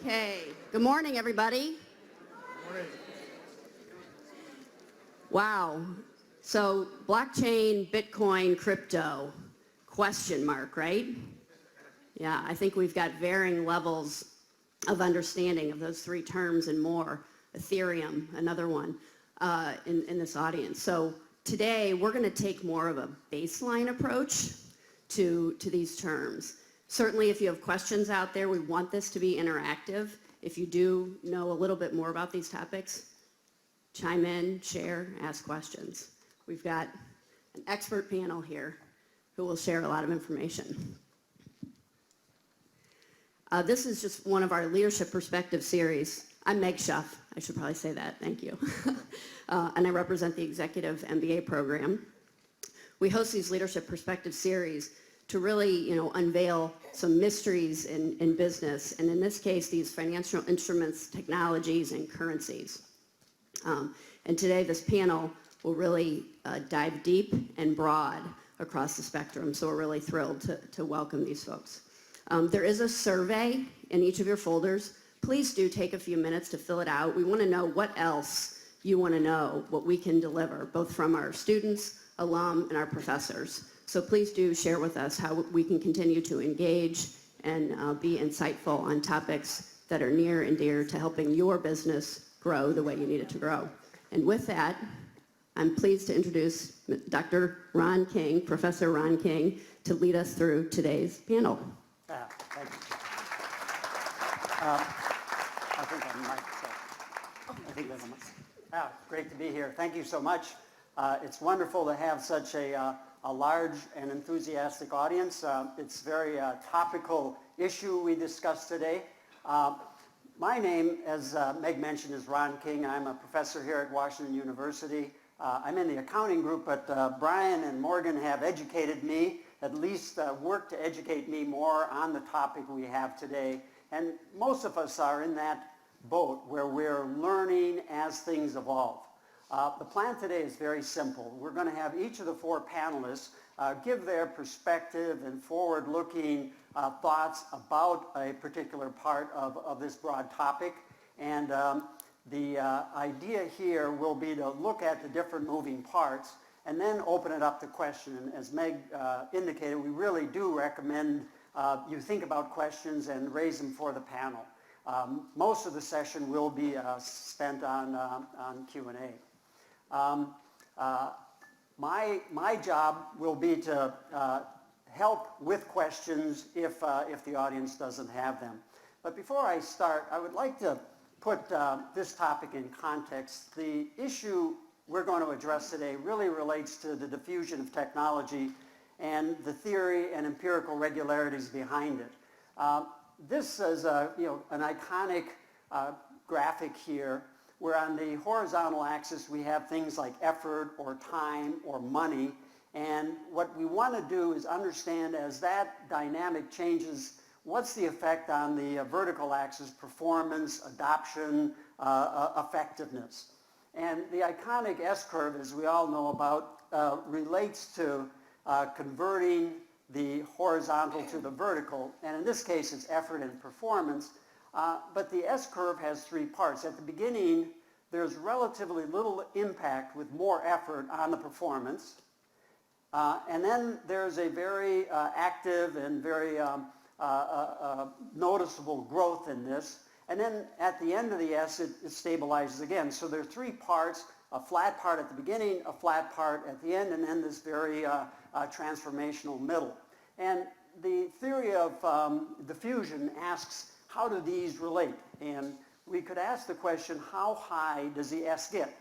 Okay. Good morning, everybody. Good morning. Wow. So blockchain, Bitcoin, crypto, question mark, right? Yeah, I think we've got varying levels of understanding of those three terms and more. Ethereum, another one, in this audience. So today we're going to take more of a baseline approach to these terms. Certainly if you have questions out there, we want this to be interactive. If you do know a little bit more about these topics, chime in, share, ask questions. We've got an expert panel here who will share a lot of information. This is just one of our Leadership Perspective series. I'm Meg Schuff. I should probably say that. Thank you. And I represent the Executive MBA program. We host these Leadership Perspective series to really, unveil some mysteries in business, and in this case, these financial instruments, technologies, and currencies. And today, this panel will really dive deep and broad across the spectrum, so we're really thrilled to welcome these folks. There is a survey in each of your folders. Please do take a few minutes to fill it out. We want to know what else you want to know, what we can deliver, both from our students, alum, and our professors. So please do share with us how we can continue to engage and be insightful on topics that are near and dear to helping your business grow the way you need it to grow. And with that, I'm pleased to introduce Dr. Ron King, Professor Ron King, to lead us through today's panel. Thank you. I think I might. I think that's a mic. Great to be here. Thank you so much. It's wonderful to have such a large and enthusiastic audience. It's a very topical issue we discussed today. My name, as Meg mentioned, is Ron King. I'm a professor here at Washington University. I'm in the accounting group, but Brian and Morgan have educated me, at least worked to educate me more on the topic we have today. And most of us are in that boat where we're learning as things evolve. The plan today is very simple. We're going to have each of the four panelists give their perspective and forward-looking thoughts about a particular part of this broad topic. And the idea here will be to look at the different moving parts and then open it up to question. And as Meg indicated, we really do recommend you think about questions and raise them for the panel. Most of the session will be spent on Q&A. My job will be to help with questions if the audience doesn't have them. But before I start, I would like to put this topic in context. The issue we're going to address today really relates to the diffusion of technology and the theory and empirical regularities behind it. This is an iconic graphic here, where on the horizontal axis we have things like effort or time or money, and what we want to do is understand as that dynamic changes, what's the effect on the vertical axis, performance, adoption, effectiveness. And the iconic S-curve, as we all know about, relates to converting the horizontal to the vertical, and in this case it's effort and performance. But the S-curve has three parts. At the beginning, there's relatively little impact with more effort on the performance. And then there's a very active and very noticeable growth in this. And then at the end of the S, it stabilizes again. So there are three parts: a flat part at the beginning, a flat part at the end, and then this very transformational middle. And the theory of diffusion asks, how do these relate? And we could ask the question, how high does the S get?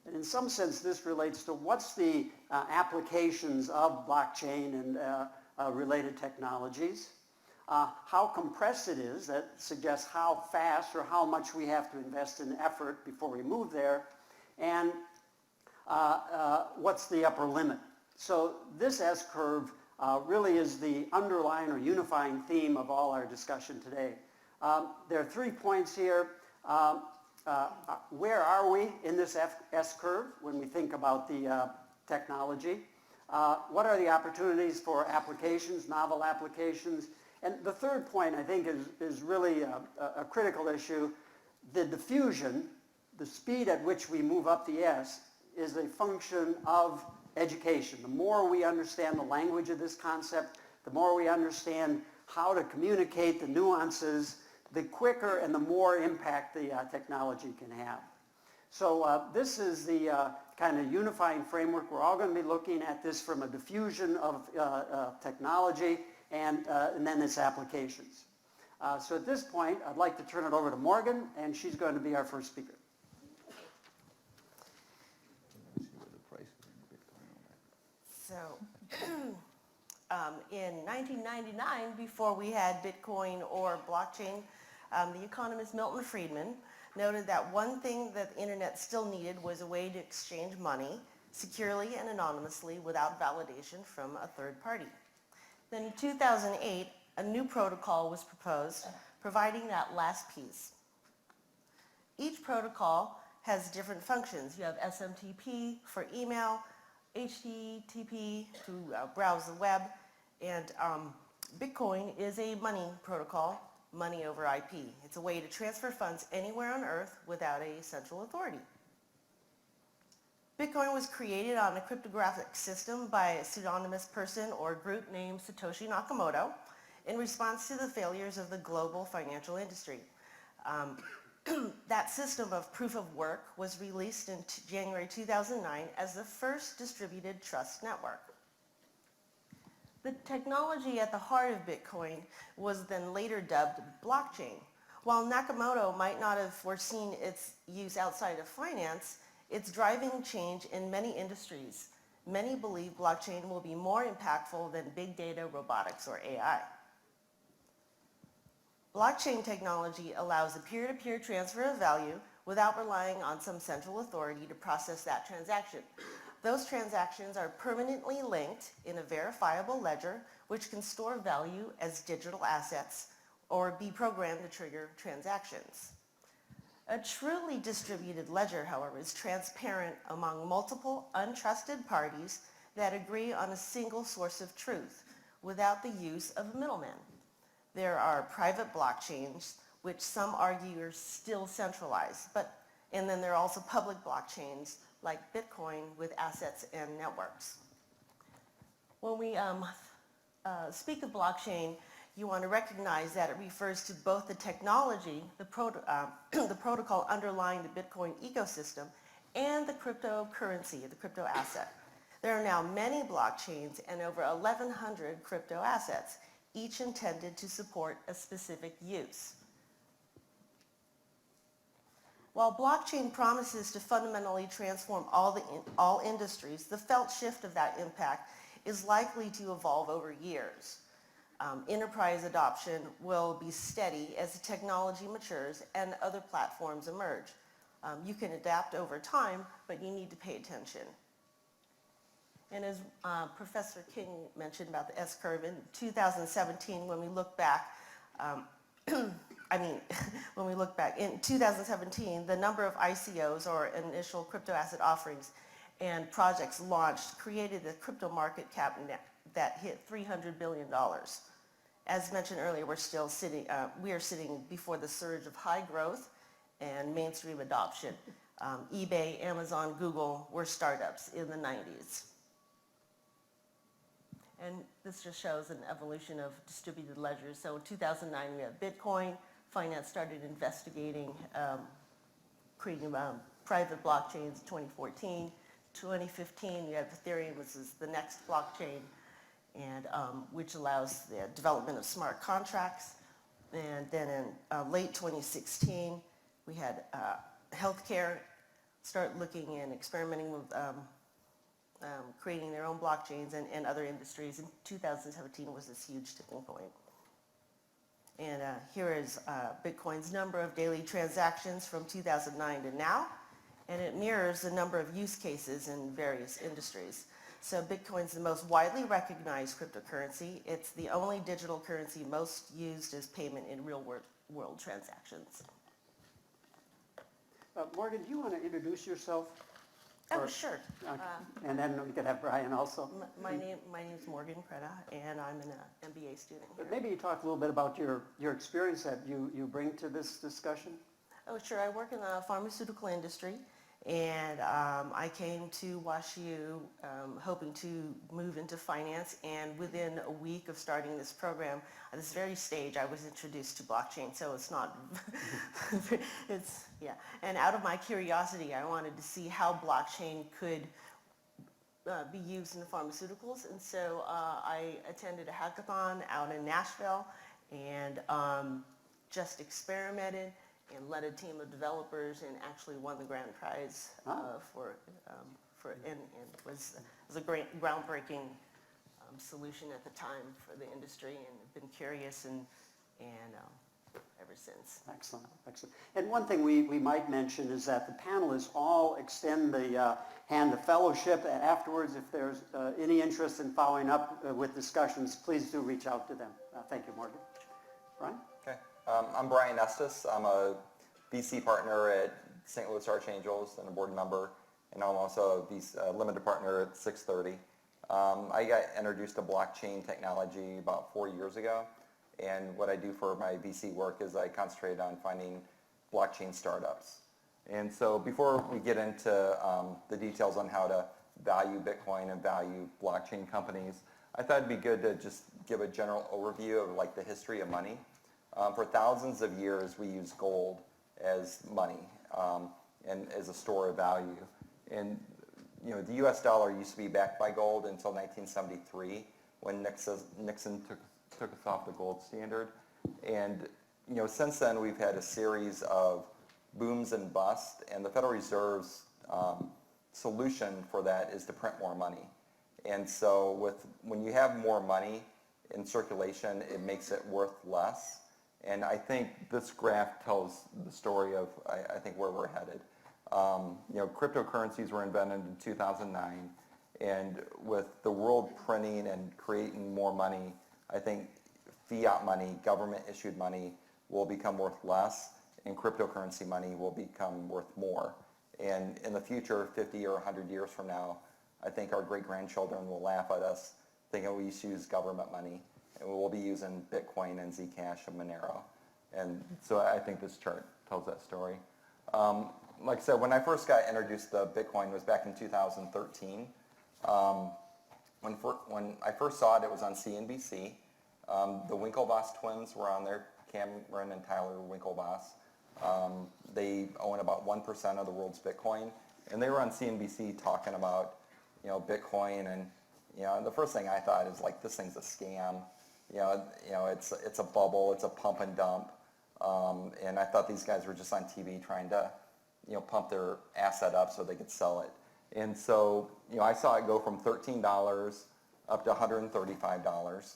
And in some sense, this relates to what's the applications of blockchain and related technologies. How compressed it is, that suggests how fast or how much we have to invest in effort before we move there. And what's the upper limit? So this S-curve really is the underlying or unifying theme of all our discussion today. There are 3 points here. Where are we in this S-curve when we think about the technology? What are the opportunities for applications, novel applications? And the third point, I think, is really a critical issue. The diffusion, the speed at which we move up the S, is a function of education. The more we understand the language of this concept, the more we understand how to communicate the nuances, the quicker and the more impact the technology can have. So this is the kind of unifying framework. We're all going to be looking at this from a diffusion of technology and then its applications. So at this point, I'd like to turn it over to Morgan, and she's going to be our first speaker. So in 1999, before we had Bitcoin or blockchain, the economist Milton Friedman noted that one thing that the internet still needed was a way to exchange money securely and anonymously without validation from a third party. Then in 2008, a new protocol was proposed, providing that last piece. Each protocol has different functions. You have SMTP for email, HTTP to browse the web, and Bitcoin is a money protocol, money over IP. It's a way to transfer funds anywhere on Earth without a central authority. Bitcoin was created on a cryptographic system by a pseudonymous person or group named Satoshi Nakamoto in response to the failures of the global financial industry. That system of proof of work was released in January 2009 as the first distributed trust network. The technology at the heart of Bitcoin was then later dubbed blockchain. While Nakamoto might not have foreseen its use outside of finance, it's driving change in many industries. Many believe blockchain will be more impactful than big data, robotics, or AI. Blockchain technology allows a peer-to-peer transfer of value without relying on some central authority to process that transaction. Those transactions are permanently linked in a verifiable ledger, which can store value as digital assets or be programmed to trigger transactions. A truly distributed ledger, however, is transparent among multiple untrusted parties that agree on a single source of truth without the use of a middleman. There are private blockchains, which some argue are still centralized, and then there are also public blockchains like Bitcoin with assets and networks. When we speak of blockchain, you want to recognize that it refers to both the technology, the protocol underlying the Bitcoin ecosystem, and the cryptocurrency, the crypto asset. There are now many blockchains and over 1,100 crypto assets, each intended to support a specific use. While blockchain promises to fundamentally transform all industries, the felt shift of that impact is likely to evolve over years. Enterprise adoption will be steady as the technology matures and other platforms emerge. You can adapt over time, but you need to pay attention. And as Professor King mentioned about the S-curve, in 2017, when we look back, in 2017, the number of ICOs, or initial crypto asset offerings, and projects launched created a crypto market cap that hit $300 billion. As mentioned earlier, we are sitting before the surge of high growth and mainstream adoption. eBay, Amazon, Google were startups in the 90s. And this just shows an evolution of distributed ledgers. So in 2009, we had Bitcoin. Finance started investigating, creating private blockchains in 2014. 2015, we have Ethereum, which is the next blockchain, and which allows the development of smart contracts. And then in late 2016, we had healthcare start looking and experimenting with creating their own blockchains and other industries. In 2017 was this huge tipping point. And here is Bitcoin's number of daily transactions from 2009 to now, and it mirrors the number of use cases in various industries. So Bitcoin's the most widely recognized cryptocurrency. It's the only digital currency most used as payment in real world transactions. Morgan, do you want to introduce yourself? Oh, sure. And then we could have Brian also. My name's Morgan Preda, and I'm an MBA student here. But maybe you talk a little bit about your experience that you bring to this discussion. Oh, sure. I work in the pharmaceutical industry, and I came to WashU hoping to move into finance, and within a week of starting this program, at this very stage, I was introduced to blockchain, so it's not, yeah. And out of my curiosity, I wanted to see how blockchain could be used in pharmaceuticals, and so I attended a hackathon out in Nashville, and just experimented and led a team of developers and actually won the grand prize and was a great groundbreaking solution at the time for the industry, and have been curious and ever since. Excellent, excellent. And one thing we might mention is that the panelists all extend the hand of fellowship. Afterwards, if there's any interest in following up with discussions, please do reach out to them. Thank you, Morgan. Brian? Okay. I'm Brian Estes. I'm a VC partner at St. Louis Archangels and a board member, and I'm also a limited partner at 630. I got introduced to blockchain technology about 4 years ago, and what I do for my VC work is I concentrate on finding blockchain startups. And so before we get into the details on how to value Bitcoin and value blockchain companies, I thought it'd be good to just give a general overview of like the history of money. For thousands of years, we used gold as money and as a store of value. And the U.S. dollar used to be backed by gold until 1973, when Nixon took us off the gold standard. And since then, we've had a series of booms and busts, and the Federal Reserve's solution for that is to print more money. And so when you have more money in circulation, it makes it worth less. And I think this graph tells the story of, I think, where we're headed. Cryptocurrencies were invented in 2009, and with the world printing and creating more money, I think fiat money, government-issued money, will become worth less, and cryptocurrency money will become worth more. And in the future, 50 or 100 years from now, I think our great-grandchildren will laugh at us thinking we used to use government money, and we'll be using Bitcoin and Zcash and Monero. And so I think this chart tells that story. Like I said, when I first got introduced to Bitcoin was back in 2013. When I first saw it, it was on CNBC. The Winklevoss twins were on there, Cameron and Tyler Winklevoss. They own about 1% of the world's Bitcoin, and they were on CNBC talking about, Bitcoin, and the first thing I thought is like, this thing's a scam. It's a bubble, it's a pump and dump, and I thought these guys were just on TV trying to, pump their asset up so they could sell it. And so, I saw it go from $13 up to $135,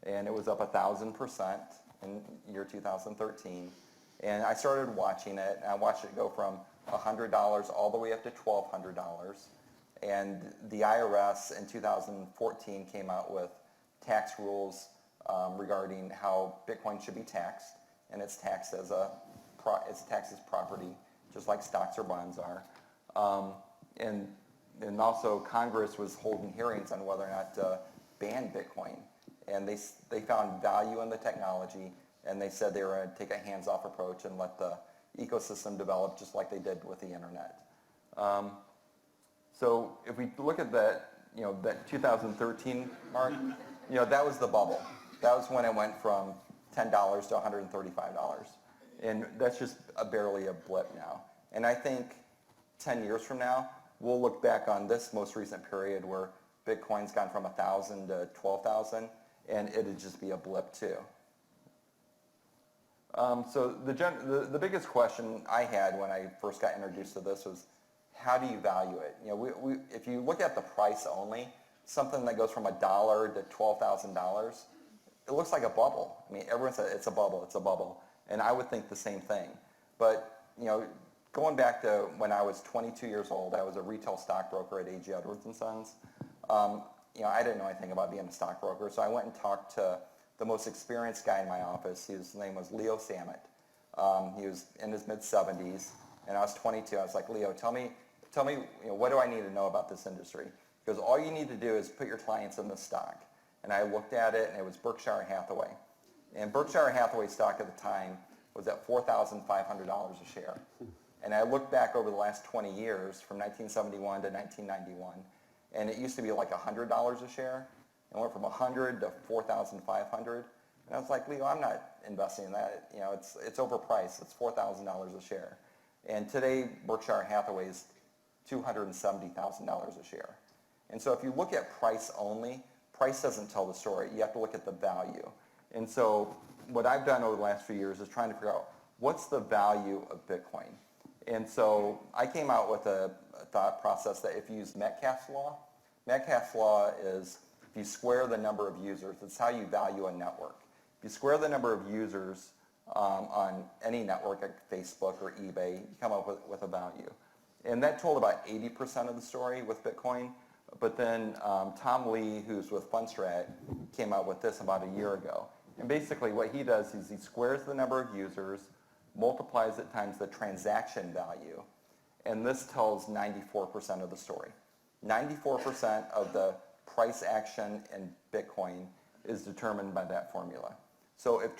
and it was up 1,000% in year 2013. And I started watching it, and I watched it go from $100 all the way up to $1,200. And the IRS in 2014 came out with tax rules regarding how Bitcoin should be taxed, and it's taxed as property, just like stocks or bonds are. And also Congress was holding hearings on whether or not to ban Bitcoin, and they found value in the technology, and they said they were going to take a hands-off approach and let the ecosystem develop just like they did with the internet. So if we look at that, that 2013 mark, that was the bubble. That was when it went from $10 to $135. And that's just barely a blip now. And I think 10 years from now, we'll look back on this most recent period where Bitcoin's gone from 1,000 to 12,000, and it'd just be a blip too. So the biggest question I had when I first got introduced to this was, how do you value it? If you look at the price only, something that goes from $1 to $12,000, it looks like a bubble. I mean, everyone says it's a bubble, it's a bubble. And I would think the same thing. But, going back to when I was 22 years old, I was a retail stockbroker at A.G. Edwards & Sons. I didn't know anything about being a stockbroker, so I went and talked to the most experienced guy in my office. His name was Leo Samet. He was in his mid-70s, and I was 22. I was like, Leo, tell me tell me, what do I need to know about this industry? Because all you need to do is put your clients in the stock. And I looked at it, and it was Berkshire Hathaway. And Berkshire Hathaway stock at the time was at $4,500 a share. And I looked back over the last 20 years, from 1971 to 1991, and it used to be like $100 a share. It went from 100 to 4,500. And I was like, Leo, I'm not investing in that. It's overpriced. It's $4,000 a share. And today, Berkshire Hathaway is $270,000 a share. And so if you look at price only, price doesn't tell the story. You have to look at the value. And so what I've done over the last few years is trying to figure out what's the value of Bitcoin. And so I came out with a thought process that if you use Metcalfe's law is if you square the number of users, it's how you value a network. If you square the number of users on any network like Facebook or eBay, you come up with a value. And that told about 80% of the story with Bitcoin. But then Tom Lee, who's with Fundstrat, came out with this about a year ago. And basically what he does is he squares the number of users, multiplies it times the transaction value, and this tells 94% of the story. 94% of the price action in Bitcoin is determined by that formula. So if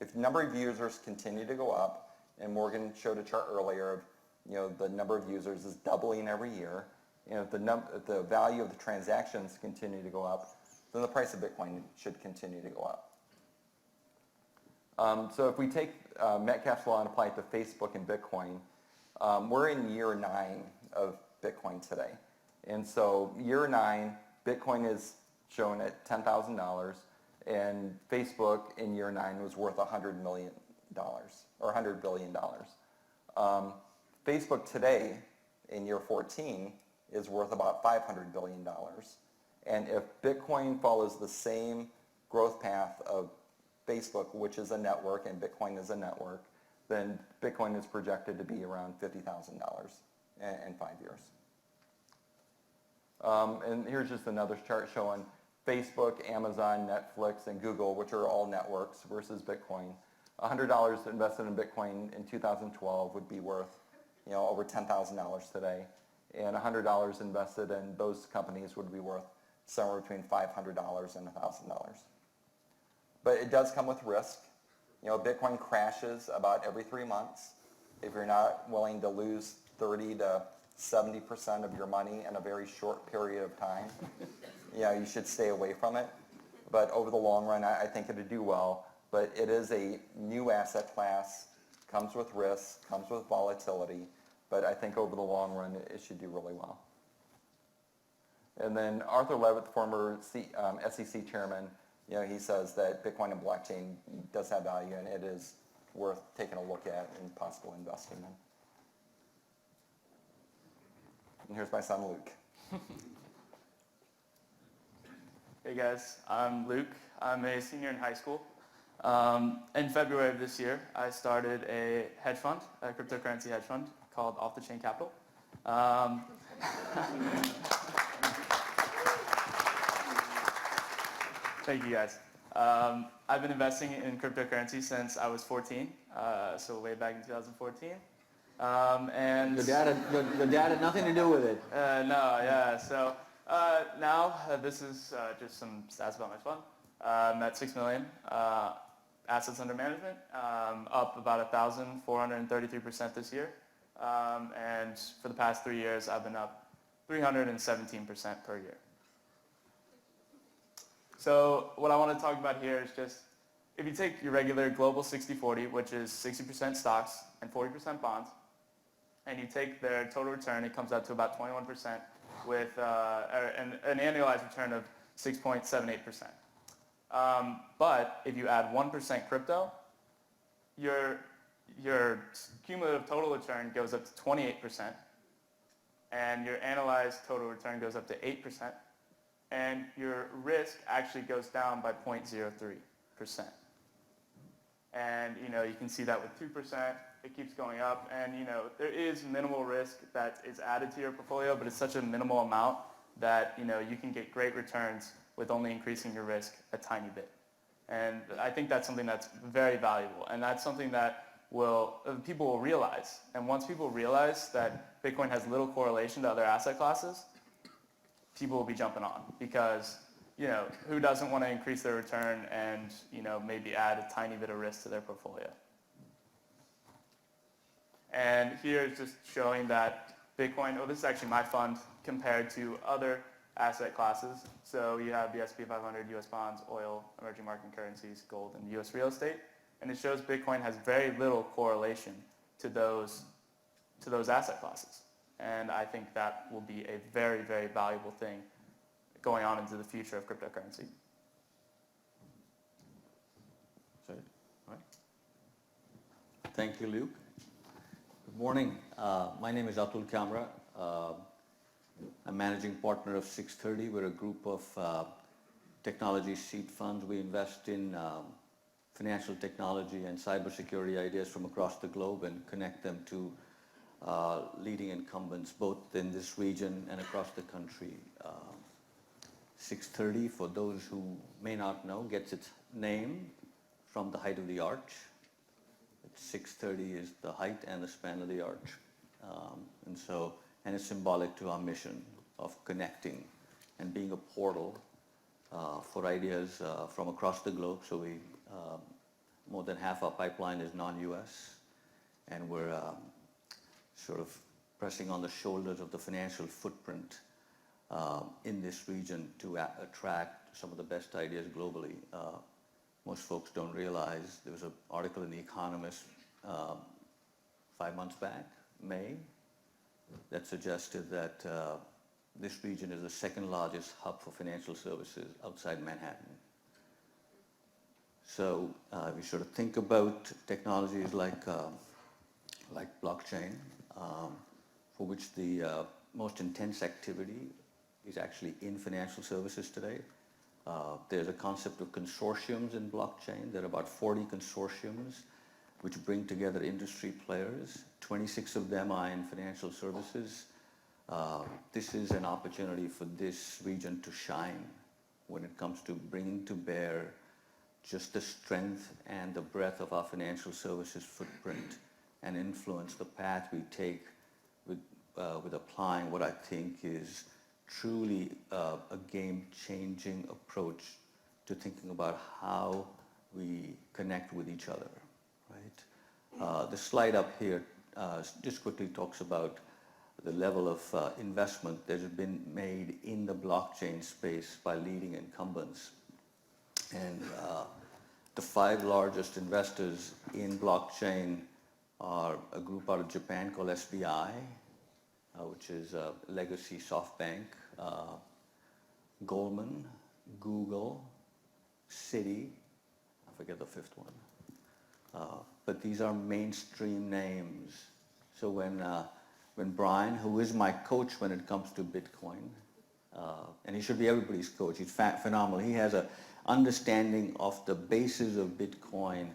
if number of users continue to go up, and Morgan showed a chart earlier of the number of users is doubling every year, and if the value of the transactions continue to go up, then the price of Bitcoin should continue to go up. So if we take Metcalfe's law and apply it to Facebook and Bitcoin, we're in year 9 of Bitcoin today. And so year 9, Bitcoin is shown at $10,000, and Facebook in year 9 was worth $100 million, or $100 billion. Facebook today, in year 14, is worth about $500 billion. And if Bitcoin follows the same growth path of Facebook, which is a network, and Bitcoin is a network, then Bitcoin is projected to be around $50,000 in 5 years. And here's just another chart showing Facebook, Amazon, Netflix, and Google, which are all networks, versus Bitcoin. $100 invested in Bitcoin in 2012 would be worth over $10,000 today. And $100 invested in those companies would be worth somewhere between $500 and $1,000. But it does come with risk. Bitcoin crashes about every 3 months. If you're not willing to lose 30 to 70% of your money in a very short period of time, you should stay away from it. But over the long run, I think it'll do well. But it is a new asset class, comes with risk, comes with volatility. But I think over the long run, it should do really well. And then Arthur Levitt, the former SEC chairman, he says that Bitcoin and blockchain does have value, and it is worth taking a look at and possible investing in. And here's my son, Luke. Hey guys, I'm Luke. I'm a senior in high school. In February of this year, I started a hedge fund, a cryptocurrency hedge fund called Off the Chain Capital. Thank you guys. I've been investing in cryptocurrency since I was 14, so way back in 2014. And Your dad had nothing to do with it. No, yeah. So now this is just some stats about my fund. I'm at 6 million assets under management, up about 1,433% this year. And for the past 3 years, I've been up 317% per year. So what I want to talk about here is just, if you take your regular global 60-40, which is 60% stocks and 40% bonds, and you take their total return, it comes out to about 21% with an annualized return of 6.78%. But if you add 1% crypto, your cumulative total return goes up to 28%, and your analyzed total return goes up to 8%, and your risk actually goes down by 0.03%. And you can see that with 2%, it keeps going up, and there is minimal risk that is added to your portfolio, but it's such a minimal amount that you can get great returns with only increasing your risk a tiny bit. And I think that's something that's very valuable, and that's something that people will realize. And once people realize that Bitcoin has little correlation to other asset classes, people will be jumping on because, who doesn't want to increase their return and, maybe add a tiny bit of risk to their portfolio. And here is just showing that Bitcoin, this is actually my fund compared to other asset classes. So you have the S&P 500, US bonds, oil, emerging market currencies, gold, and US real estate. And it shows Bitcoin has very little correlation to those asset classes. And I think that will be a very, very valuable thing going on into the future of cryptocurrency. Sorry. All right. Thank you, Luke. Good morning. My name is Atul. I'm managing partner of 630. We're a group of technology seed funds. We invest in financial technology and cybersecurity ideas from across the globe and connect them to leading incumbents both in this region and across the country. 630, for those who may not know, gets its name from the height of the arch. 630 is the height and the span of the arch. And it's symbolic to our mission of connecting and being a portal for ideas from across the globe. So we, more than half our pipeline is non-US, and we're sort of pressing on the shoulders of the financial footprint in this region to attract some of the best ideas globally. Most folks don't realize there was an article in The Economist 5 months back, May, that suggested that this region is the second largest hub for financial services outside Manhattan. So we sort of think about technologies like blockchain, for which the most intense activity is actually in financial services today. There's a concept of consortiums in blockchain. There are about 40 consortiums which bring together industry players. 26 of them are in financial services. This is an opportunity for this region to shine when it comes to bringing to bear just the strength and the breadth of our financial services footprint and influence the path we take with applying what I think is truly a game-changing approach to thinking about how we connect with each other, right? The slide up here just quickly talks about the level of investment that has been made in the blockchain space by leading incumbents. And the 5 largest investors in blockchain are a group out of Japan called SBI, which is a legacy SoftBank, Goldman, Google, Citi, I forget the 5th one. But these are mainstream names. So when Brian, who is my coach when it comes to Bitcoin, and he should be everybody's coach, he's phenomenal. He has an understanding of the basis of Bitcoin.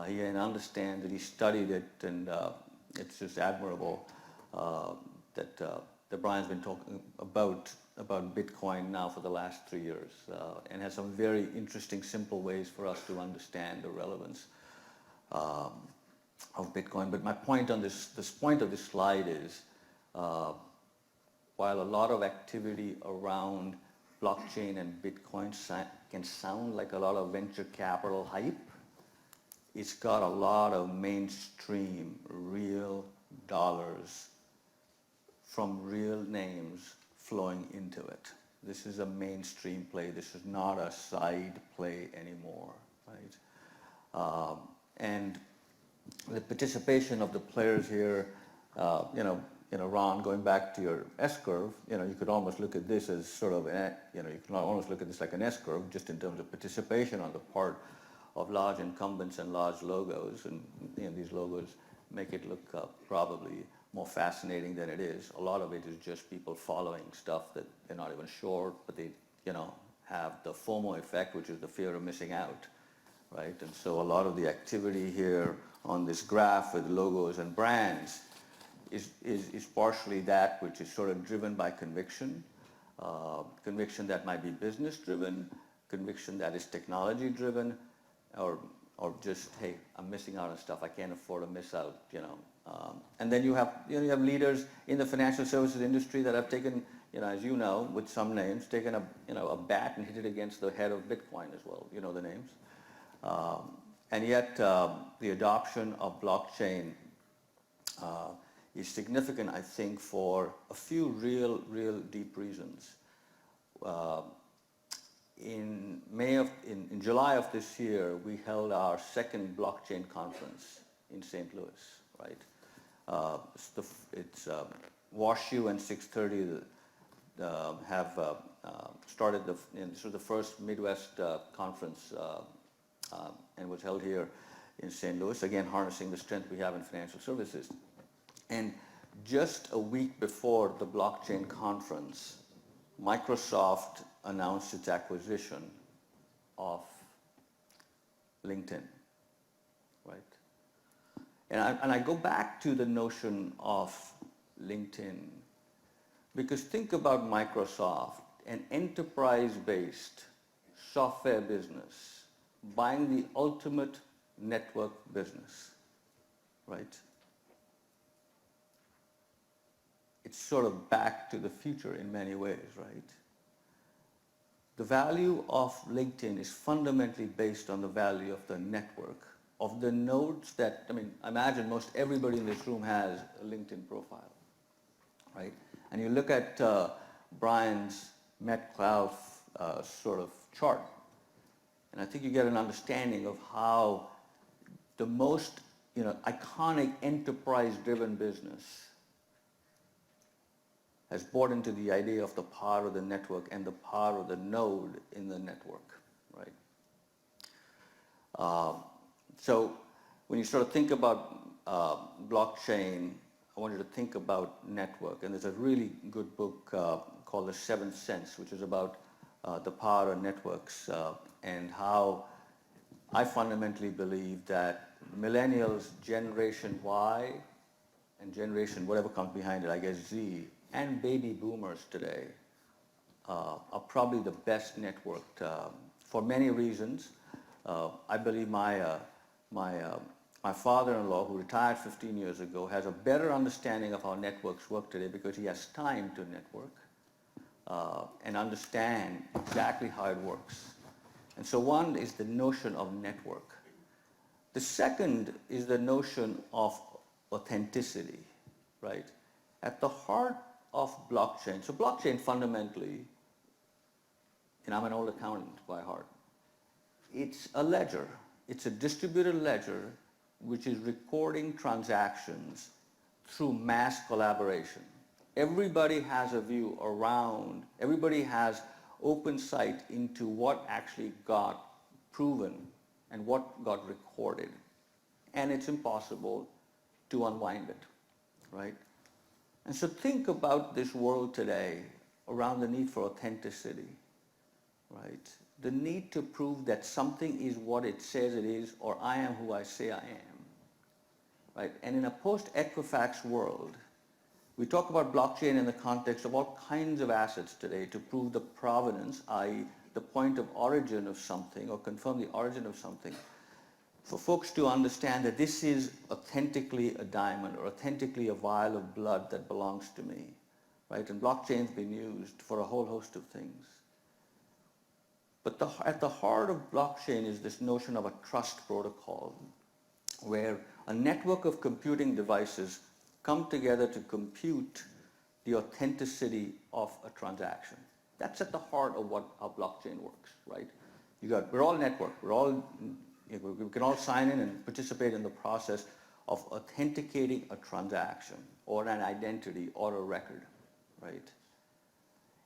He understands it, he studied it, and it's just admirable that Brian's been talking about Bitcoin now for the last 3 years, and has some very interesting, simple ways for us to understand the relevance of Bitcoin. But my point on this point of this slide is, while a lot of activity around blockchain and Bitcoin can sound like a lot of venture capital hype, it's got a lot of mainstream, real dollars from real names flowing into it. This is a mainstream play. This is not a side play anymore, right? And the participation of the players here, Ron, going back to your S-curve, you could almost look at this as sort of, you can almost look at this like an S-curve, just in terms of participation on the part of large incumbents and large logos. And these logos make it look probably more fascinating than it is. A lot of it is just people following stuff that they're not even sure, but they, have the FOMO effect, which is the fear of missing out, right? And so a lot of the activity here on this graph with logos and brands is partially that which is sort of driven by conviction, conviction that might be business driven, conviction that is technology driven, or or just, hey, I'm missing out on stuff, I can't afford to miss out, And then you have leaders in the financial services industry that have taken, as you know, with some names, taken a bat and hit it against the head of Bitcoin as well. You know the names. And yet the adoption of blockchain is significant, I think, for a few real deep reasons. In July of this year, we held our second blockchain conference in St. Louis, right? It's WashU and 630 have started this was the first Midwest conference and was held here in St. Louis, again harnessing the strength we have in financial services. And just a week before the blockchain conference, Microsoft announced its acquisition of LinkedIn, right? And I go back to the notion of LinkedIn, because think about Microsoft, an enterprise-based software business buying the ultimate network business, right? It's sort of back to the future in many ways, right? The value of LinkedIn is fundamentally based on the value of the network, of the nodes that, I imagine most everybody in this room has a LinkedIn profile, right? And you look at Brian's MetCloud sort of chart, and I think you get an understanding of how the most iconic enterprise-driven business has bought into the idea of the power of the network and the power of the node in the network, right? So when you sort of think about blockchain, I want you to think about network. And there's a really good book called The Seventh Sense, which is about the power of networks and how I fundamentally believe that millennials, Generation Y, and generation, whatever comes behind it, I guess Z, and baby boomers today are probably the best networked for many reasons. I believe my father-in-law, who retired 15 years ago, has a better understanding of how networks work today because he has time to network and understand exactly how it works. And so one is the notion of network. The second is the notion of authenticity, right? At the heart of blockchain, so blockchain fundamentally, and I'm an old accountant by heart, it's a ledger. It's a distributed ledger which is recording transactions through mass collaboration. Everybody has a view around, everybody has open sight into what actually got proven and what got recorded. And it's impossible to unwind it, right? And so think about this world today around the need for authenticity, right? The need to prove that something is what it says it is, or I am who I say I am, right? And in a post-Equifax world, we talk about blockchain in the context of all kinds of assets today to prove the provenance, i.e. the point of origin of something, or confirm the origin of something. For folks to understand that this is authentically a diamond or authentically a vial of blood that belongs to me, right? And blockchain's been used for a whole host of things. But at the heart of blockchain is this notion of a trust protocol, where a network of computing devices come together to compute the authenticity of a transaction. That's at the heart of how blockchain works, right? We're all networked. We can all sign in and participate in the process of authenticating a transaction or an identity or a record, right?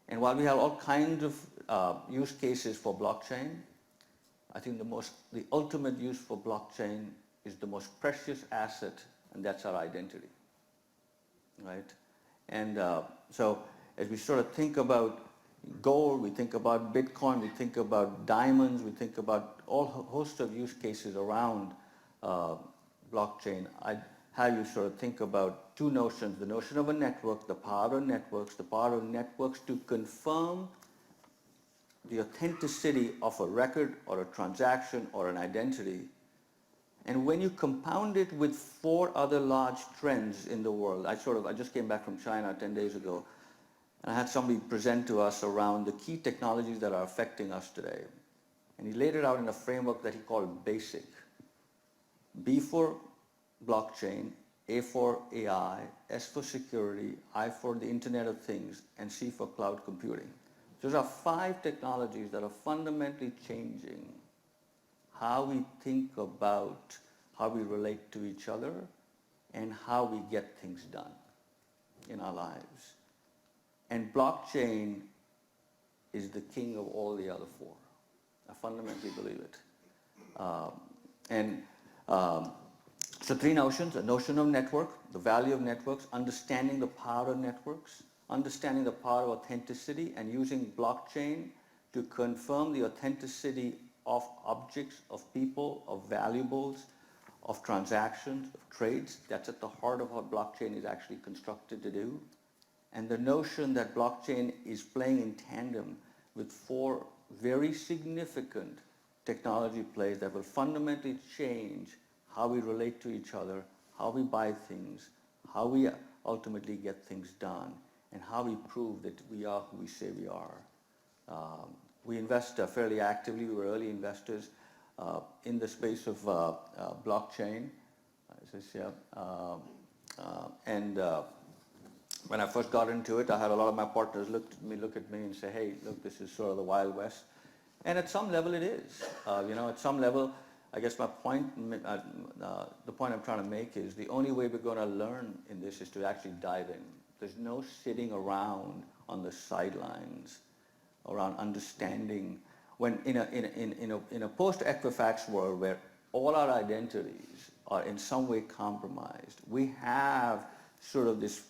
And while we have all kinds of use cases for blockchain, I think the ultimate use for blockchain is the most precious asset, and that's our identity, right? And so as we sort of think about gold, we think about Bitcoin, we think about diamonds, we think about all host of use cases around blockchain, I'd have you sort of think about two notions: the notion of a network, the power of networks to confirm the authenticity of a record or a transaction or an identity, And when you compound it with 4 other large trends in the world, I just came back from China 10 days ago, and I had somebody present to us around the key technologies that are affecting us today. And he laid it out in a framework that he called BASIC. B for blockchain, A for AI, S for security, I for the Internet of Things, and C for cloud computing. Those are 5 technologies that are fundamentally changing how we think about how we relate to each other and how we get things done in our lives. And blockchain is the king of all the other 4. I fundamentally believe it. So 3 notions: a notion of network, the value of networks, understanding the power of networks, understanding the power of authenticity, and using blockchain to confirm the authenticity of objects, of people, of valuables, of transactions, of trades. That's at the heart of what blockchain is actually constructed to do. And the notion that blockchain is playing in tandem with 4 very significant technology plays that will fundamentally change how we relate to each other, how we buy things, how we ultimately get things done, and how we prove that we are who we say we are. We invest fairly actively. We're early investors in the space of blockchain. When I first got into it, I had a lot of my partners look at me and say, hey, look, this is sort of the Wild West. And at some level it is. At some level, I guess the point I'm trying to make is the only way we're going to learn in this is to actually dive in. There's no sitting around on the sidelines around understanding. When in a post-Equifax world where all our identities are in some way compromised, we have sort of this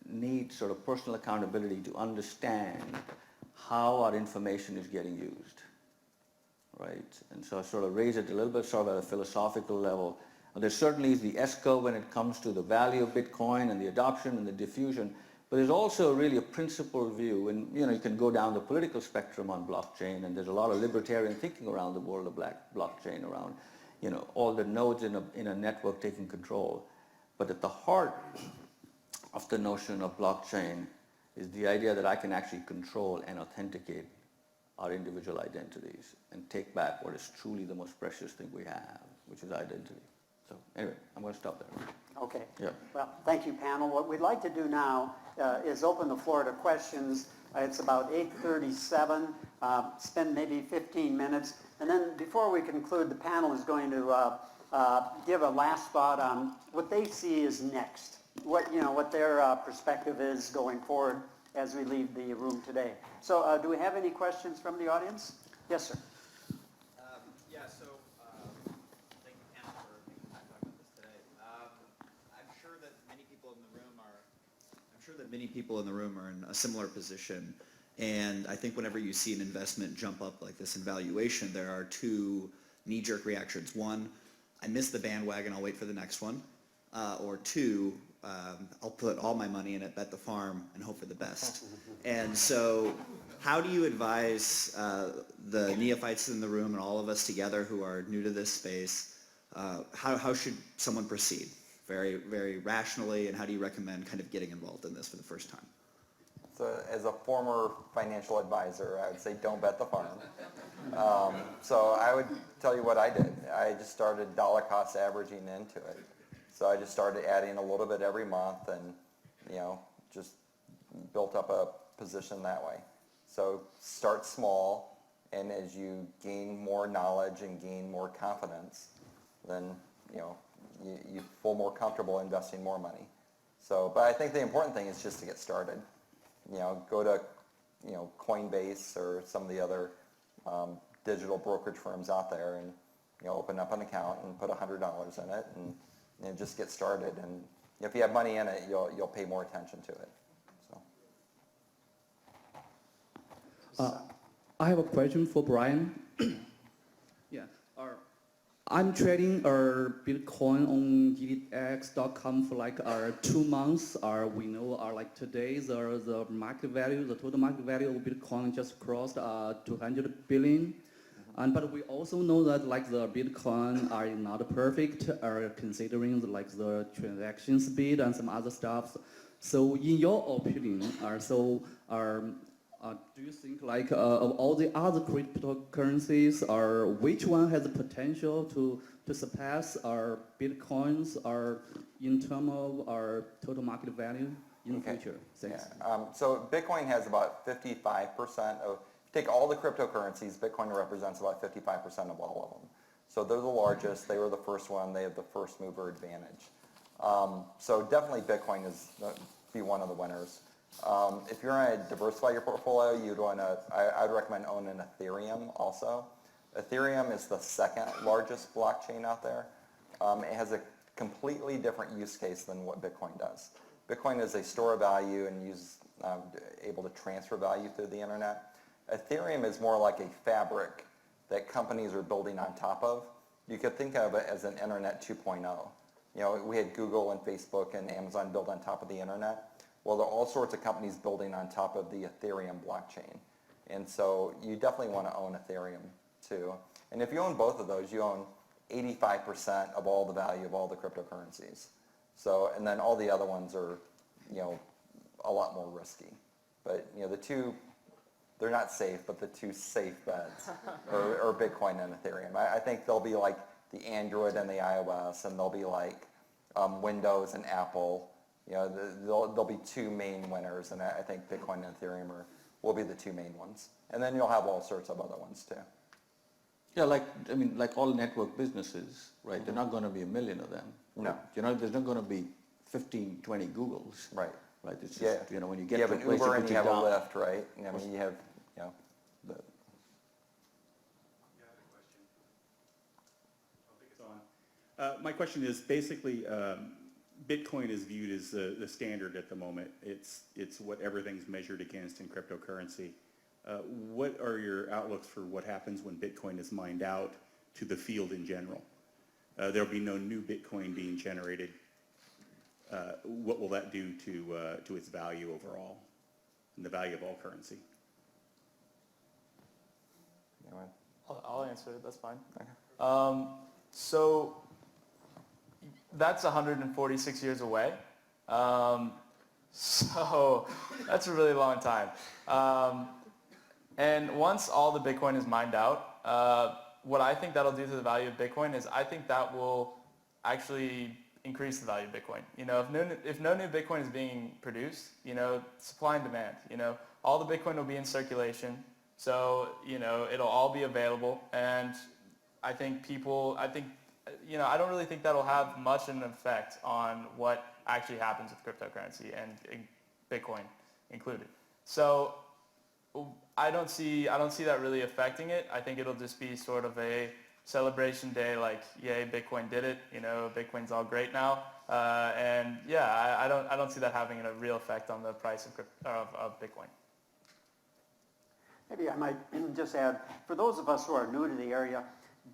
need, sort of personal accountability to understand how our information is getting used, right? And so I sort of raise it a little bit sort of at a philosophical level. And there certainly is the S-curve when it comes to the value of Bitcoin and the adoption and the diffusion, but there's also really a principled view, and you can go down the political spectrum on blockchain, and there's a lot of libertarian thinking around the world of blockchain, around all the nodes in a network taking control. But at the heart of the notion of blockchain is the idea that I can actually control and authenticate our individual identities and take back what is truly the most precious thing we have, which is identity. So anyway, I'm going to stop there. Okay. Yeah. Well, thank you, panel. What we'd like to do now is open the floor to questions. It's about 8:37. Spend maybe 15 minutes. And then before we conclude, the panel is going to give a last thought on what they see is next, what their perspective is going forward as we leave the room today. So do we have any questions from the audience? Yes, sir. Thank you, panel, for making time to talk about this today. I'm sure that many people in the room are in a similar position, and I think whenever you see an investment jump up like this in valuation, there are 2 knee-jerk reactions. 1, I missed the bandwagon, I'll wait for the next one. Or 2, I'll put all my money in it, bet the farm, and hope for the best. And so how do you advise the neophytes in the room and all of us together who are new to this space, how should someone proceed? Very, very rationally, and how do you recommend kind of getting involved in this for the first time? So as a former financial advisor, I would say don't bet the farm. So I would tell you what I did. I just started dollar cost averaging into it. So I just started adding a little bit every month and, just built up a position that way. So start small, and as you gain more knowledge and gain more confidence, then, you feel more comfortable investing more money. So, but I think the important thing is just to get started. Go to, Coinbase or some of the other digital brokerage firms out there and, open up an account and put $100 in it and just get started. And if you have money in it, you'll pay more attention to it. So. I have a question for Brian. I'm trading Bitcoin on GDX.com for like 2 months. We know like today the market value, the total market value of Bitcoin just crossed 200 billion. But we also know that like the Bitcoin are not perfect, are considering like the transaction speed and some other stuff. So in your opinion, do you think like of all the other cryptocurrencies, which one has the potential to surpass our Bitcoins in terms of our total market value in the Okay. future? Thanks. Yeah. So Bitcoin has about 55% of, take all the cryptocurrencies, Bitcoin represents about 55% of all of them. So they're the largest, they were the first one, they have the first mover advantage. So definitely Bitcoin is be one of the winners. If you're going to diversify your portfolio, I'd recommend owning Ethereum also. Ethereum is the second largest blockchain out there. It has a completely different use case than what Bitcoin does. Bitcoin is a store of value and able to transfer value through the internet. Ethereum is more like a fabric that companies are building on top of. You could think of it as an internet 2.0. You know, we had Google and Facebook and Amazon built on top of the internet. Well, there are all sorts of companies building on top of the Ethereum blockchain. And so you definitely want to own Ethereum too. And if you own both of those, you own 85% of all the value of all the cryptocurrencies. So, and then all the other ones are, you know, a lot more risky. But, you know, the two, they're not safe, but the two safe bets are Bitcoin and Ethereum. I think they'll be like the Android and the iOS, and they'll be like Windows and Apple. You know, there'll be two main winners, and I think Bitcoin and Ethereum will be the two main ones. And then you'll have all sorts of other ones too. Yeah, like all network businesses, right? There are not going to be a million of them. No. You know, there's not going to be 15, 20 Googles. Right. Right. It's just, Yeah. you know, when you get You to have a an place Uber to and put you your have a down. Lyft, right? I mean, you have, you know, the, My question is basically, Bitcoin is viewed as the standard at the moment. It's what everything's measured against in cryptocurrency. What are your outlooks for what happens when Bitcoin is mined out to the field in general? There'll be no new Bitcoin being generated. What will that do to its value overall and the value of all currency? anyway. I'll answer it, that's fine. Okay. So that's 146 years away. So that's a really long time. And once all the Bitcoin is mined out, what I think that'll do to the value of Bitcoin is I think that will actually increase the value of Bitcoin. You know, if no new Bitcoin is being produced, you know, supply and demand, you know, all the Bitcoin will be in circulation. So, you know, it'll all be available. And I think you know, I don't really think that'll have much of an effect on what actually happens with cryptocurrency and Bitcoin included. So I don't see that really affecting it. I think it'll just be sort of a celebration day, like, yay, Bitcoin did it. You know, Bitcoin's all great now. And yeah, I don't see that having a real effect on the price of Bitcoin. Maybe I might just add, for those of us who are new to the area,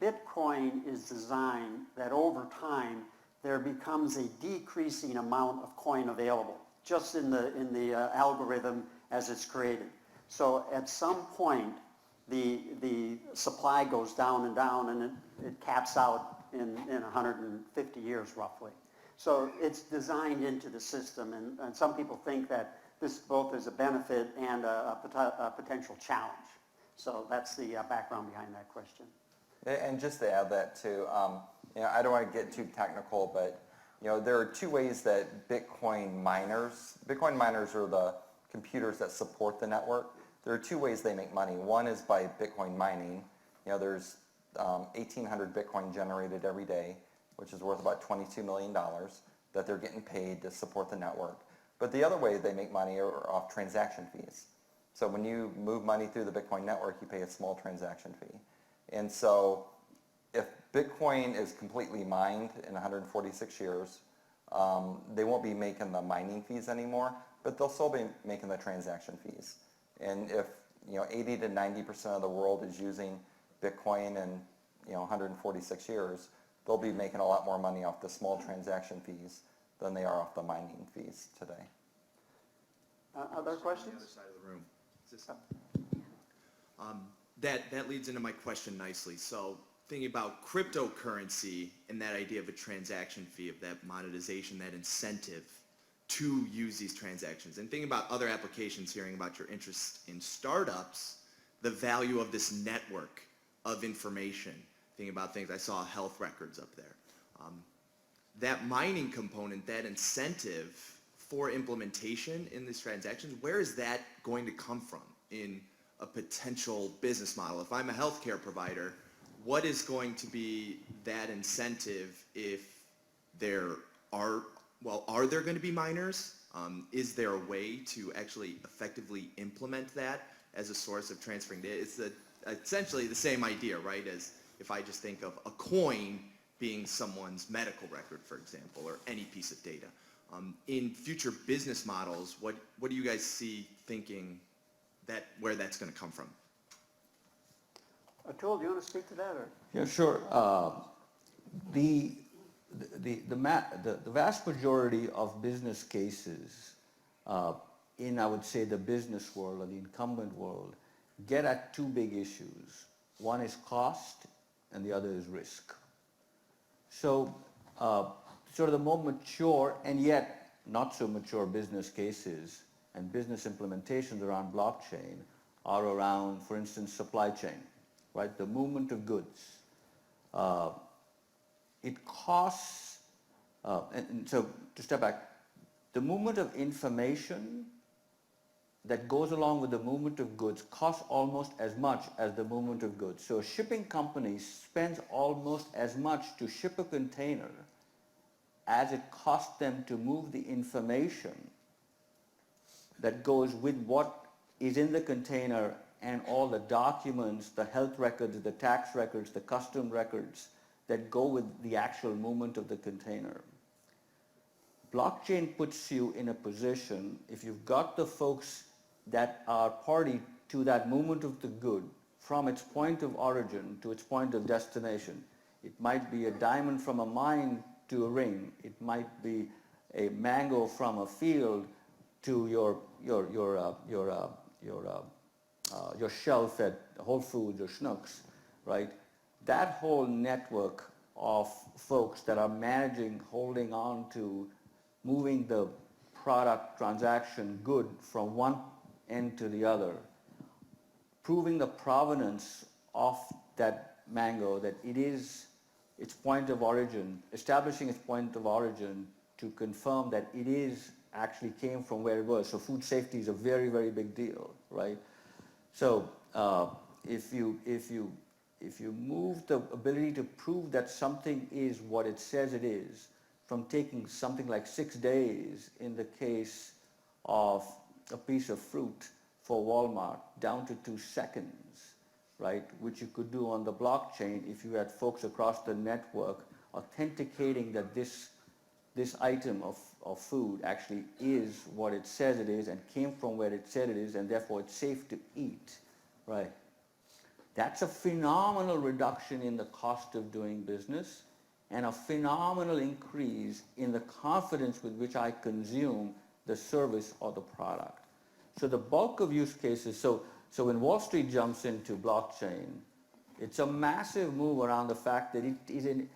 Bitcoin is designed that over time there becomes a decreasing amount of coin available, just in the algorithm as it's created. So at some point, the supply goes down and down, and it caps out in 150 years roughly. So it's designed into the system, and some people think that this both is a benefit and a potential challenge. So that's the background behind that question. And just to add that too, you know, I don't want to get too technical, but you know, there are two ways that Bitcoin miners are the computers that support the network. There are two ways they make money. One is by Bitcoin mining. You know, there's 1,800 Bitcoin generated every day, which is worth about $22 million that they're getting paid to support the network. But the other way they make money are off transaction fees. So when you move money through the Bitcoin network, you pay a small transaction fee. And so if Bitcoin is completely mined in 146 years, they won't be making the mining fees anymore, but they'll still be making the transaction fees. And if, you know, 80 to 90% of the world is using Bitcoin in, you know, 146 years, they'll be making a lot more money off the small transaction fees than they are off the mining fees today. Other questions? On the other side of the room. that leads into my question nicely. So thinking about cryptocurrency and that idea of a transaction fee, of that monetization, that incentive to use these transactions, and thinking about other applications, hearing about your interest in startups, the value of this network of information, thinking about things, I saw health records up there. That mining component, that incentive for implementation in these transactions, where is that going to come from in a potential business model? If I'm a healthcare provider, what is going to be that incentive if there are there going to be miners? Is there a way to actually effectively implement that as a source of transferring data? It's essentially the same idea, right, as if I just think of a coin being someone's medical record, for example, or any piece of data. In future business models, what do you guys see thinking where that's going to come from? Atul, do you want to speak to that? Or? Yeah, sure. The vast majority of business cases in, I would say, the business world or the incumbent world get at two big issues. One is cost and the other is risk. So sort of the more mature and yet not so mature business cases and business implementations around blockchain are around, for instance, supply chain, right? The movement of goods. It costs, and so to step back, the movement of information that goes along with the movement of goods costs almost as much as the movement of goods. So a shipping company spends almost as much to ship a container as it costs them to move the information that goes with what is in the container and all the documents, the health records, the tax records, the custom records that go with the actual movement of the container. Blockchain puts you in a position, if you've got the folks that are party to that movement of the good from its point of origin to its point of destination. It might be a diamond from a mine to a ring. It might be a mango from a field to your shelf at Whole Foods or Schnucks, right? That whole network of folks that are managing, holding on to, moving the product transaction good from one end to the other, proving the provenance of that mango, that it is its point of origin, establishing its point of origin to confirm that it is actually came from where it was. So food safety is a very, very big deal, right? So if you move the ability to prove that something is what it says it is, from taking something like 6 days in the case of a piece of fruit for Walmart down to 2 seconds, right, which you could do on the blockchain if you had folks across the network authenticating that this item of food actually is what it says it is and came from where it said it is, and therefore it's safe to eat, right? That's a phenomenal reduction in the cost of doing business and a phenomenal increase in the confidence with which I consume the service or the product. So the bulk of use cases, so when Wall Street jumps into blockchain, it's a massive move around the fact that it is an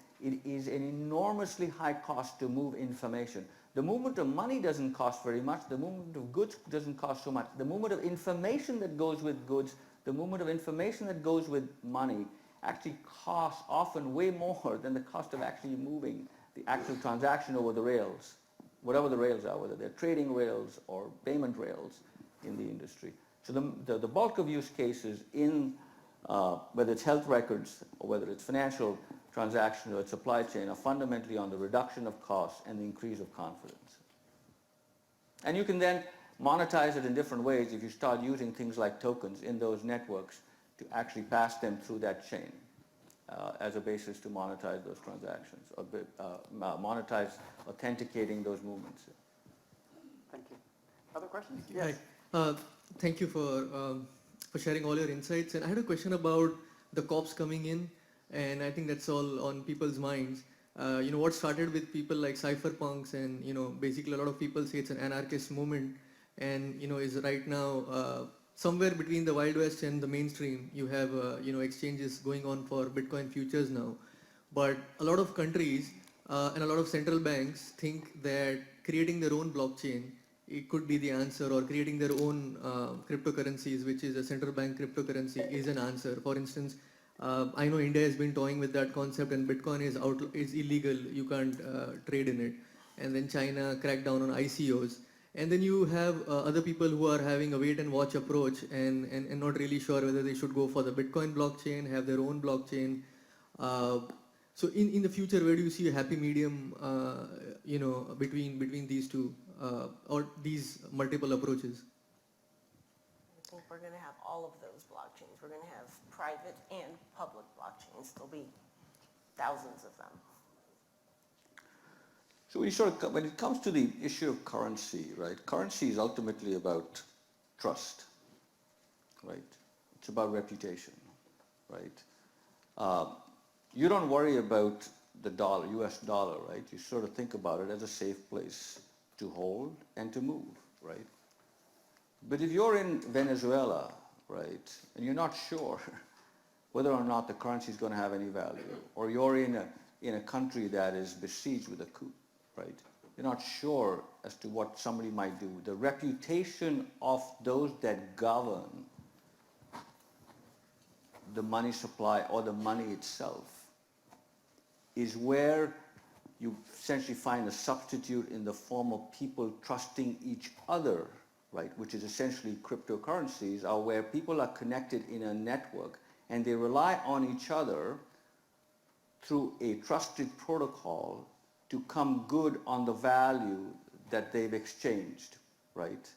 enormously high cost to move information. The movement of money doesn't cost very much. The movement of goods doesn't cost so much. The movement of information that goes with goods, the movement of information that goes with money actually costs often way more than the cost of actually moving the actual transaction over the rails, whatever the rails are, whether they're trading rails or payment rails in the industry. So the bulk of use cases in whether it's health records or whether it's financial transactions or it's supply chain are fundamentally on the reduction of costs and the increase of confidence. And you can then monetize it in different ways if you start using things like tokens in those networks to actually pass them through that chain as a basis to monetize those transactions or monetize authenticating those movements. Thank you. Other questions? Hi. Yes. Thank you for sharing all your insights. And I had a question about the cops coming in, and I think that's all on people's minds. What started with people like cypherpunks and, basically a lot of people say it's an anarchist movement and, is right now somewhere between the Wild West and the mainstream, you have exchanges going on for Bitcoin futures now. But a lot of countries and a lot of central banks think that creating their own blockchain, it could be the answer, or creating their own cryptocurrencies, which is a central bank cryptocurrency, is an answer. For instance, I know India has been toying with that concept, and Bitcoin is illegal. You can't trade in it. And then China cracked down on ICOs. And then you have other people who are having a wait and watch approach and not really sure whether they should go for the Bitcoin blockchain, have their own blockchain. So in the future, where do you see a happy medium, between these two or these multiple approaches? I think we're going to have all of those blockchains. We're going to have private and public blockchains. There'll be thousands of them. So when it comes to the issue of currency, right? Currency is ultimately about trust, right? It's about reputation, right? You don't worry about the dollar, US dollar, right? You sort of think about it as a safe place to hold and to move, right? But if you're in Venezuela, right, and you're not sure whether or not the currency is going to have any value, or you're in a country that is besieged with a coup, right? You're not sure as to what somebody might do. The reputation of those that govern the money supply or the money itself is where you essentially find a substitute in the form of people trusting each other, right? Which is essentially cryptocurrencies, are where people are connected in a network and they rely on each other through a trusted protocol to come good on the value that they've exchanged, right?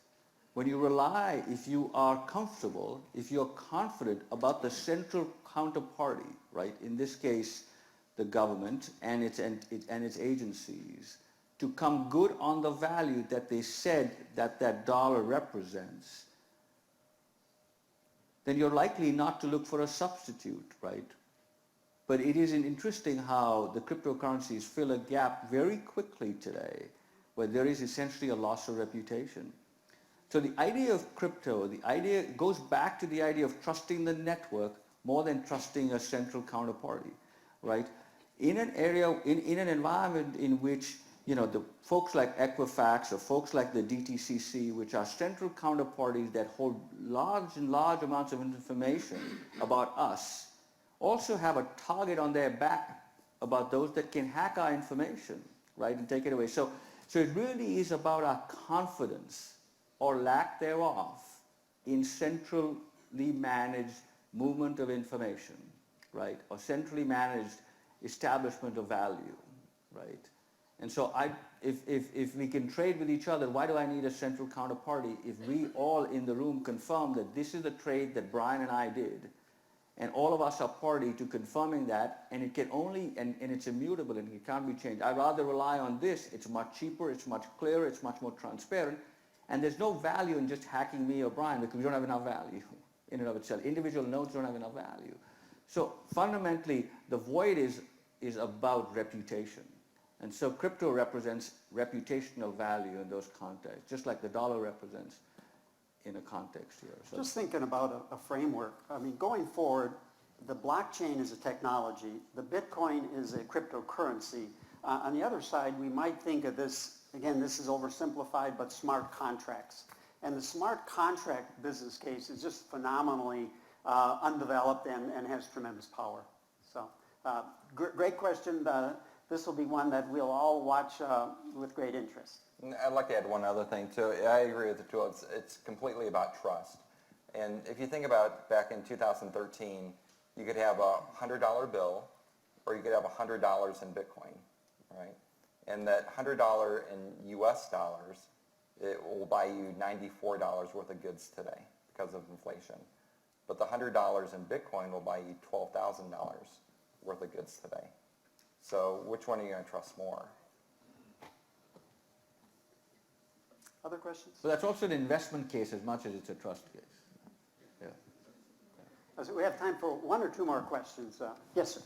When you rely, if you are comfortable, if you're confident about the central counterparty, right? In this case, the government and its agencies, to come good on the value that they said that dollar represents, then you're likely not to look for a substitute, right? But it is interesting how the cryptocurrencies fill a gap very quickly today, where there is essentially a loss of reputation. So the idea of crypto, the idea goes back to the idea of trusting the network more than trusting a central counterparty, right? In an area, in an environment in which, the folks like Equifax or folks like the DTCC, which are central counterparties that hold large amounts of information about us, also have a target on their back about those that can hack our information, right, and take it away. So it really is about our confidence or lack thereof in centrally managed movement of information, right, or centrally managed establishment of value, right? And so if we can trade with each other, why do I need a central counterparty if we all in the room confirm that this is the trade that Brian and I did, and all of us are party to confirming that, and it can only, and it's immutable and it can't be changed. I'd rather rely on this. It's much cheaper, it's much clearer, it's much more transparent, and there's no value in just hacking me or Brian because we don't have enough value in and of itself. Individual nodes don't have enough value. So fundamentally, the void is about reputation. And so crypto represents reputational value in those contexts, just like the dollar represents in a context here. So Just thinking about a framework. I mean, going forward, the blockchain is a technology. The Bitcoin is a cryptocurrency. On the other side, we might think of this, again, this is oversimplified, but smart contracts. And the smart contract business case is just phenomenally undeveloped and has tremendous power. So great question. This will be one that we'll all watch with great interest. I'd like to add one other thing too. I agree with Atul. It's completely about trust. And if you think about back in 2013, you could have a $100 bill or you could have $100 in Bitcoin, right? And that $100 in US dollars, it will buy you $94 worth of goods today because of inflation. But the $100 in Bitcoin will buy you $12,000 worth of goods today. So which one are you going to trust more? Other questions? but that's also an investment case as much as it's a trust case. Yeah. So we have time for one or two more questions. Yes, sir.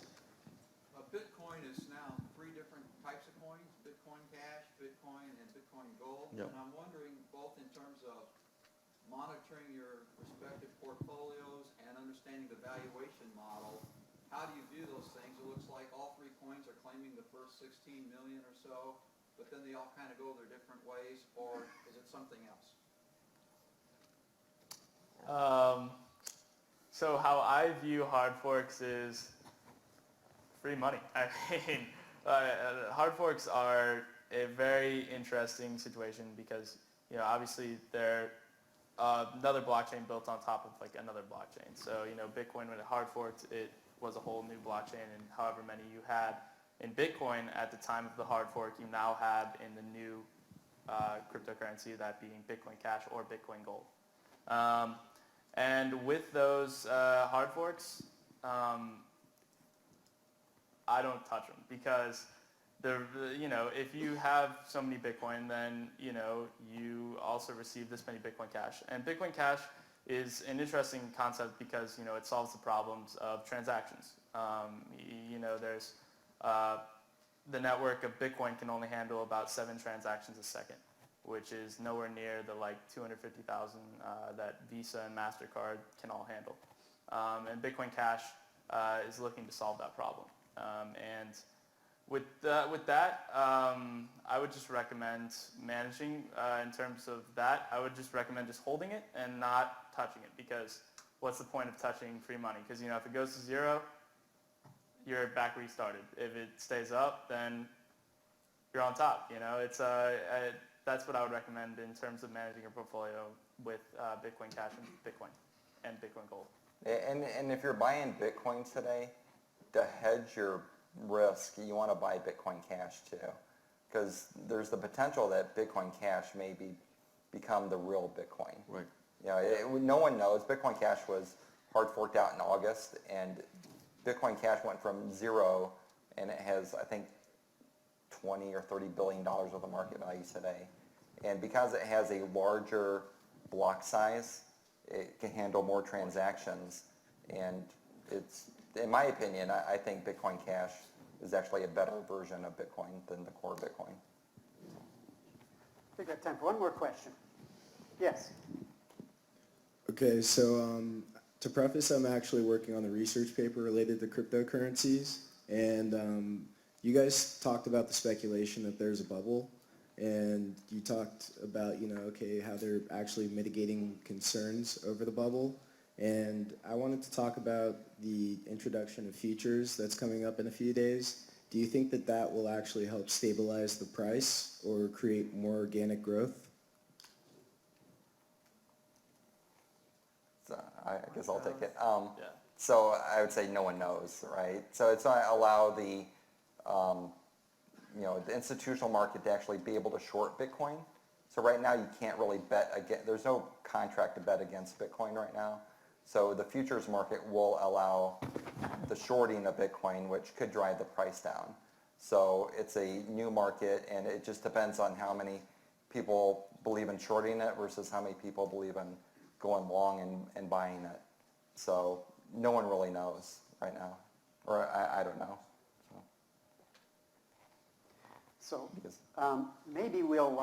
Bitcoin is now 3 different types of coins: Bitcoin Cash, Bitcoin, and Bitcoin Gold. Yep. And I'm wondering, both in terms of monitoring your respective portfolios and understanding the valuation model, how do you do those things? It looks like all three coins are claiming the first 16 million or so, but then they all kind of go their different ways, or is it something else? So how I view hard forks is free money. I mean, hard forks are a very interesting situation because, you know, obviously they're another blockchain built on top of like another blockchain. So, you know, Bitcoin, when it hard forked, it was a whole new blockchain, and however many you had in Bitcoin at the time of the hard fork, you now have in the new cryptocurrency, that being Bitcoin Cash or Bitcoin Gold. And with those hard forks, I don't touch them because you know, if you have so many Bitcoin, then, you know, you also receive this many Bitcoin Cash. And Bitcoin Cash is an interesting concept because, you know, it solves the problems of transactions. You know, there's the network of Bitcoin can only handle about 7 transactions a second, which is nowhere near the like 250,000 that Visa and MasterCard can all handle. And Bitcoin Cash is looking to solve that problem. And with that, I would just recommend managing in terms of that. I would just recommend just holding it and not touching it, because what's the point of touching free money? Because, you know, if it goes to zero, you're back where you started. If it stays up, then you're on top. You know, it's that's what I would recommend in terms of managing your portfolio with Bitcoin Cash and Bitcoin Gold. And if you're buying Bitcoin today, to hedge your risk, you want to buy Bitcoin Cash too, because there's the potential that Bitcoin Cash may become the real Bitcoin. Right. You know, no one knows. Bitcoin Cash was hard forked out in August, and Bitcoin Cash went from zero, and it has, I think, 20 or 30 billion dollars of the market value today. And because it has a larger block size, it can handle more transactions, and it's, in my opinion, I think Bitcoin Cash is actually a better version of Bitcoin than the core Bitcoin. I think I have time for one more question. Yes. Okay, so to preface, I'm actually working on a research paper related to cryptocurrencies, and you guys talked about the speculation that there's a bubble, and you talked about, you know, okay, how they're actually mitigating concerns over the bubble. And I wanted to talk about the introduction of futures that's coming up in a few days. Do you think that that will actually help stabilize the price or create more organic growth? So I guess I'll take it. Yeah. So I would say no one knows, right? So it's going to allow the, you know, the institutional market to actually be able to short Bitcoin. So right now you can't really bet against, there's no contract to bet against Bitcoin right now. So the futures market will allow the shorting of Bitcoin, which could drive the price down. So it's a new market, and it just depends on how many people believe in shorting it versus how many people believe in going long and buying it. So no one really knows right now, or I don't know. So maybe we'll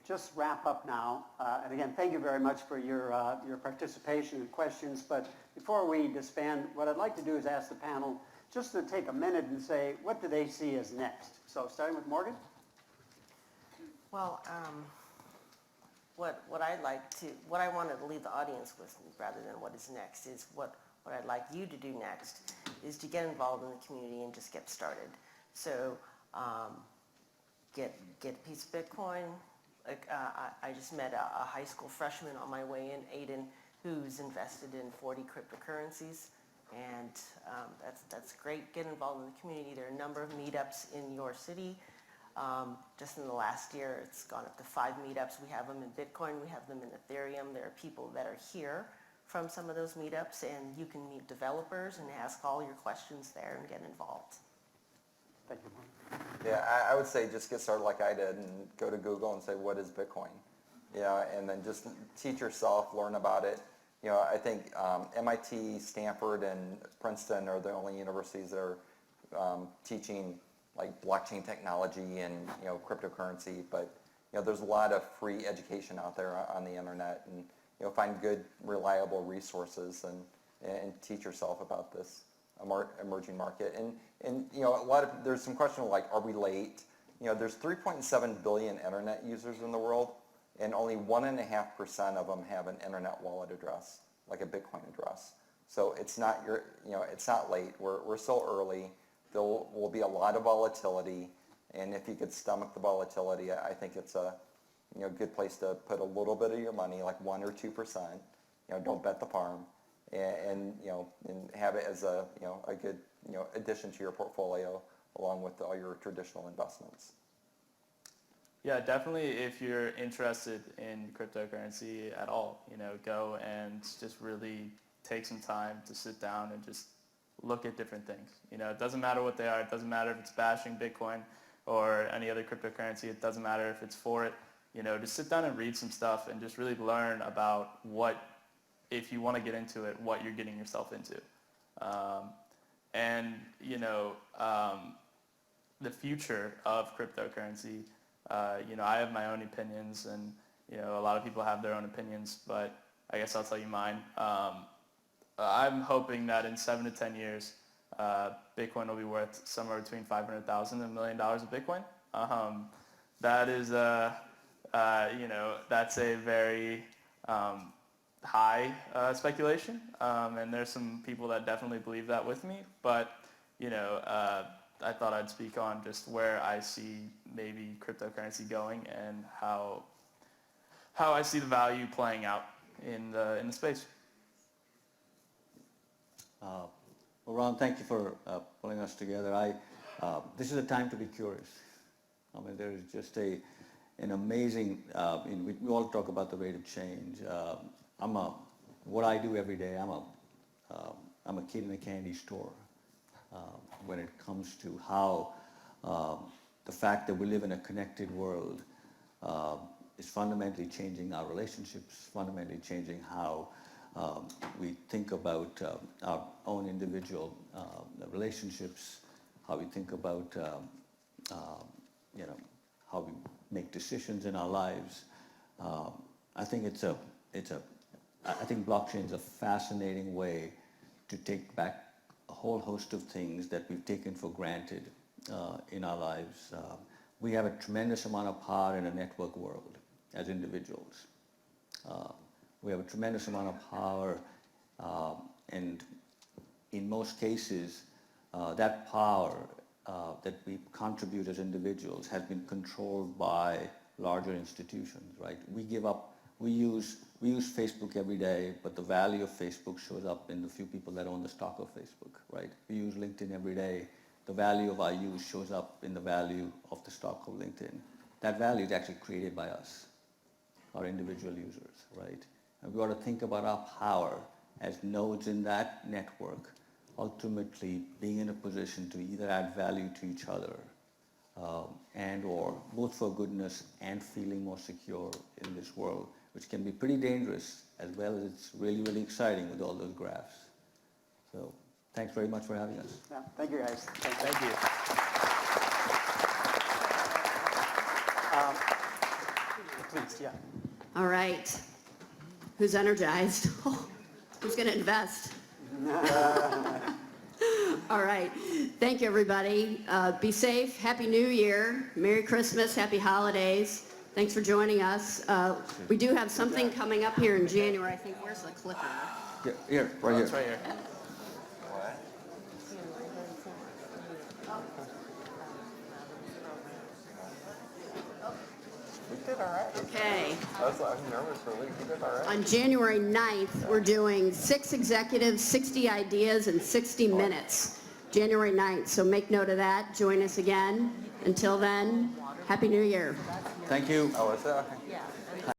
just wrap up now. And again, thank you very much for your participation and questions. But before we disband, what I'd like to do is ask the panel just to take a minute and say, what do they see as next? So starting with Morgan. Well, what I wanted to leave the audience with, rather than what is next, is what I'd like you to do next is to get involved in the community and just get started. So get a piece of Bitcoin. Like, I just met a high school freshman on my way in, Aiden, who's invested in 40 cryptocurrencies, and that's great. Get involved in the community. There are a number of meetups in your city. Just in the last year, it's gone up to 5 meetups. We have them in Bitcoin. We have them in Ethereum. There are people that are here from some of those meetups, and you can meet developers and ask all your questions there and get involved. Thank you, Morgan. Yeah, I would say just get started like I did and go to Google and say, what is Bitcoin? Yeah, and then just teach yourself, learn about it. You know, I think MIT, Stanford, and Princeton are the only universities that are teaching like blockchain technology and, you know, cryptocurrency. But, you know, there's a lot of free education out there on the internet, and find good, reliable resources and teach yourself about this emerging market. And there's some questions like, are we late? There's 3.7 billion internet users in the world, and only 1.5% of them have an internet wallet address, like a Bitcoin address. So it's not it's not late. We're still early. There will be a lot of volatility, and if you could stomach the volatility, I think it's a good place to put a little bit of your money, like 1 or 2%. Don't bet the farm, and have it as a good addition to your portfolio along with all your traditional investments. Yeah, definitely if you're interested in cryptocurrency at all, go and just really take some time to sit down and just look at different things. It doesn't matter what they are. It doesn't matter if it's bashing Bitcoin or any other cryptocurrency. It doesn't matter if it's for it. Just sit down and read some stuff and just really learn about if you want to get into it, what you're getting yourself into. The future of cryptocurrency, I have my own opinions, and a lot of people have their own opinions, but I guess I'll tell you mine. I'm hoping that in 7 to 10 years, Bitcoin will be worth somewhere between $500,000 and $1 million of Bitcoin. That is that's a very high speculation, and there's some people that definitely believe that with me, but I thought I'd speak on just where I see maybe cryptocurrency going and how I see the value playing out in the space. Well, Ron, thank you for pulling us together. This is a time to be curious. I mean, there is just an amazing, we all talk about the rate of change. What I do every day, I'm a kid in a candy store when it comes to how the fact that we live in a connected world is fundamentally changing our relationships, fundamentally changing how we think about our own individual relationships, how we think about how we make decisions in our lives. I think I think blockchain is a fascinating way to take back a whole host of things that we've taken for granted in our lives. We have a tremendous amount of power in a network world as individuals. We have a tremendous amount of power, and in most cases, that power that we contribute as individuals has been controlled by larger institutions, right? We use Facebook every day, but the value of Facebook shows up in the few people that own the stock of Facebook, right? We use LinkedIn every day. The value of our use shows up in the value of the stock of LinkedIn. That value is actually created by us, our individual users, right? And we ought to think about our power as nodes in that network, ultimately being in a position to either add value to each other and or both for goodness and feeling more secure in this world, which can be pretty dangerous as well as it's really, really exciting with all those graphs. So thanks very much for having us. Yeah, thank you, guys. Thank you. Please, yeah. All right. Who's energized? Who's going to invest? All right. Thank you, everybody. Be safe. Happy New Year. Merry Christmas. Happy holidays. Thanks for joining us. We do have something coming up here in January. I think, where's the clicker? Yeah, here, right here. It's right here. We did all right. Okay. I was nervous for Luke. We did all right. On January 9th, we're doing 6 executives, 60 ideas, and 60 minutes. January 9th. So make note of that. Join us again. Until then, Happy New Year. Thank you. Oh, is that okay?